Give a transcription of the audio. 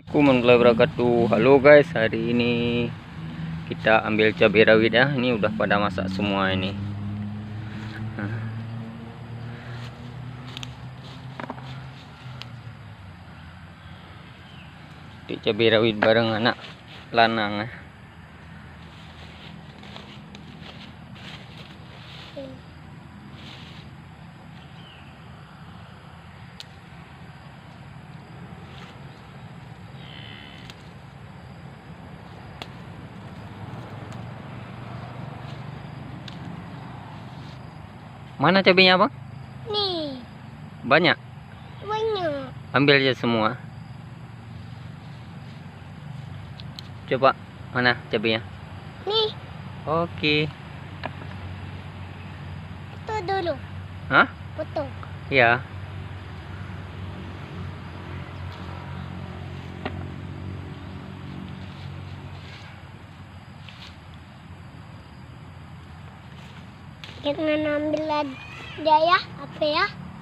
Assalamualaikum warahmatullahi wabarakatuh. Halo guys, hari ini kita ambil cabai rawit ya. Ini udah pada masak semua ini. Di cabai rawit bareng anak lanang. Mana cabenya, Bang? Nih, Banyak. banyak. Ambil aja semua. Coba mana cabenya? Nih, Oke. foto dulu. Hah? Foto. Ya. Jangan ambil aja ya, apa ya?